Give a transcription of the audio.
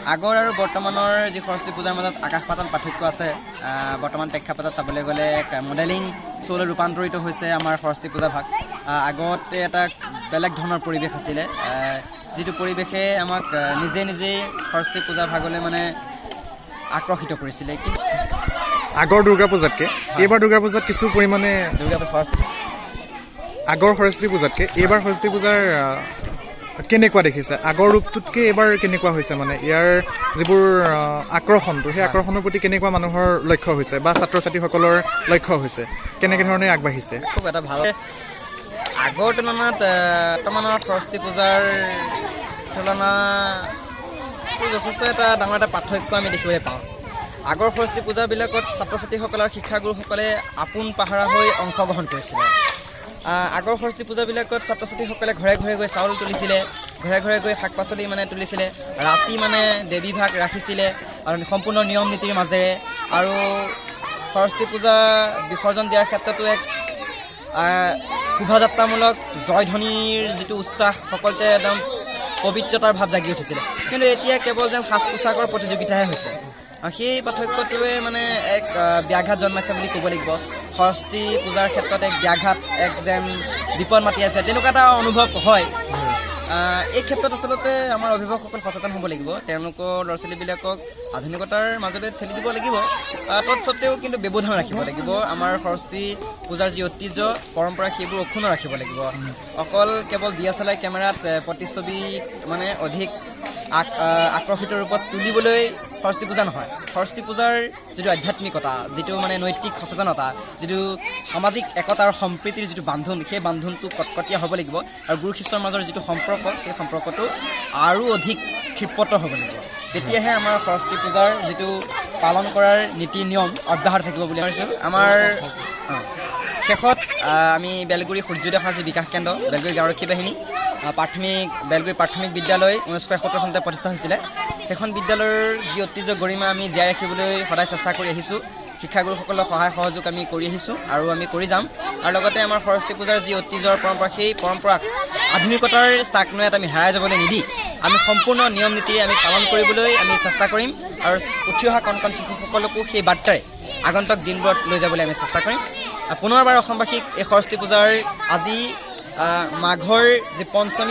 আগৰ আৰু বৰ্তমানৰ যি সৰস্বতী পূজাৰ মাজত আকাশ পাতাল পাৰ্থক্য আছে। বৰ্তমান প্ৰেক্ষাপটত চাবলৈ গ'লে এক মডেলিং শ্ব'লৈ ৰূপান্তৰিত হৈছে আমাৰ সৰস্বতী পূজা ভাগ। আগতে এটা বেলেগ ধৰণৰ পৰিৱেশ আছিলে, যিটো পৰিৱেশে আমাক নিজেই সৰস্বতী পূজা ভাগলৈ মানে আকৰ্ষিত কৰিছিলে। কিন্তু আগৰ দুৰ্গা পূজাতকৈ এইবাৰ দুৰ্গা পূজাত কিছু পৰিমাণে আগৰ সৰস্বতী পূজাতকৈ এইবাৰ সৰস্বতী পূজাৰ কেনেকুৱা দেখিছে? আগৰ ৰূপটোতকৈ এইবাৰ কেনেকুৱা হৈছে? মানে ইয়াৰ যিবোৰ আকৰ্ষণটো, সেই আকৰ্ষণৰ প্ৰতি কেনেকুৱা মানুহৰ লক্ষ্য হৈছে বা ছাত্ৰ ছাত্ৰীসকলৰ লক্ষ্য হৈছে, কেনেকৈ ধৰণে আগবাঢ়িছে? খুব এটা ভাল। আগৰ তুলনাত বৰ্তমানৰ সৰস্বতী পূজাৰ তুলনাত যথেষ্ট এটা ডাঙৰ এটা পাৰ্থক্য আমি দেখিবলৈ পাওঁ। আগৰ সৰস্বতী পূজাবিলাকত ছাত্ৰ ছাত্ৰীসকলৰ শিক্ষাগুৰুসকলে আপোন পাহৰা হৈ অংশগ্ৰহণ কৰিছিলে। আগৰ সৰস্বতী পূজাবিলাকত ছাত্ৰ ছাত্ৰীসকলে ঘৰে ঘৰে গৈ চাউল তুলিছিলে, ঘৰে ঘৰে গৈ শাক পাচলি তুলিছিলে, ৰাতি দেৱী ভাগ ৰাখিছিলে আৰু সম্পূৰ্ণ নিয়ম নীতিৰ মাজেৰে। আৰু সৰস্বতী পূজা বিসৰ্জন দিয়াৰ ক্ষেত্ৰতো এক শোভাযাত্ৰামূলক জয়ধ্বনিৰ যিটো উচ্ছ্বাস, সকলোতে একদম পবিত্ৰতাৰ ভাৱ জাগি উঠিছিলে। কিন্তু এতিয়া কেৱল যেন সাজ পোছাকৰ প্ৰতিযোগিতাহে হৈছে। আৰু সেই পাৰ্থক্যটোৱে এক ব্যাঘাত জন্মাইছে বুলি ক'ব লাগিব। সৰস্বতী পূজাৰ ক্ষেত্ৰত এক ব্যাঘাত, এক যেন বিপদ মাতি আছে, তেনেকুৱা এটা অনুভৱ হয়। এই ক্ষেত্ৰত আচলতে আমাৰ অভিভাৱকসকল সচেতন হ'ব লাগিব। তেওঁলোকৰ ল'ৰা ছোৱালীবিলাকক আধুনিকতাৰ মাজতে ঠেলি দিব লাগিব, তৎসত্ত্বেও কিন্তু ব্যৱধান ৰাখিব লাগিব। আমাৰ সৰস্বতী পূজাৰ যি ঐতিহ্য পৰম্পৰা, সেইবোৰ অক্ষুণ্ণ ৰাখিব লাগিব। অকল কেৱল DSLR কেমেৰাত প্ৰতিচ্ছবি অধিক আকৰ্ষিত ৰূপত তুলিবলৈ সৰস্বতী পূজা নহয়। সৰস্বতী পূজাৰ যিটো আধ্যাত্মিকতা, যিটো নৈতিক সচেতনতা, যিটো সামাজিক একতা আৰু সম্প্ৰীতিৰ যিটো বান্ধোন, সেই বান্ধোনটো কটকটীয়া হ'ব লাগিব। আৰু গুৰু শিষ্যৰ মাজৰ যিটো সম্পৰ্ক, সেই সম্পৰ্কটো আৰু অধিক ক্ষিপ্ৰতৰ হ'ব লাগিব। তেতিয়াহে আমাৰ সৰস্বতী পূজাৰ যিটো পালন কৰাৰ নীতি নিয়ম অব্যাহত থাকিব বুলি ভাবিছোঁ। আমাৰ শেষত আমি বেলগুৰি সূৰ্যোদয় সমাজী বিকাশ কেন্দ্ৰ, বেলগুৰি গাঁওৰক্ষী বাহিনী বেলগুৰি প্ৰাথমিক বিদ্যালয় 1971 চনতে প্ৰতিষ্ঠা হৈছিলে। সেইখন বিদ্যালয়ৰ যি ঐতিহ্য গৰিমা আমি জীয়াই ৰাখিবলৈ সদায় চেষ্টা কৰি আহিছোঁ। শিক্ষাগুৰুসকলৰ সহায় সহযোগ আমি কৰি আহিছোঁ আৰু আমি কৰি যাম। আৰু লগতে আমাৰ সৰস্বতী পূজাৰ যি ঐতিহ্যৰ পৰম্পৰা, সেই পৰম্পৰাক আধুনিকতাৰ চাক নৈয়াত আমি হেৰাই যাবলৈ নিদি আমি সম্পূৰ্ণ নিয়ম নীতিৰে আমি পালন কৰিবলৈ আমি চেষ্টা কৰিম। আৰু উঠি অহা কণ কণ শিশুসকলকো সেই বাৰ্তাৰে আগন্তুক দিনবোৰত লৈ যাবলৈ আমি চেষ্টা কৰিম। পুনৰবাৰ অসমবাসীক এই সৰস্বতী পূজাৰ আজি মাঘৰ যি পঞ্চমী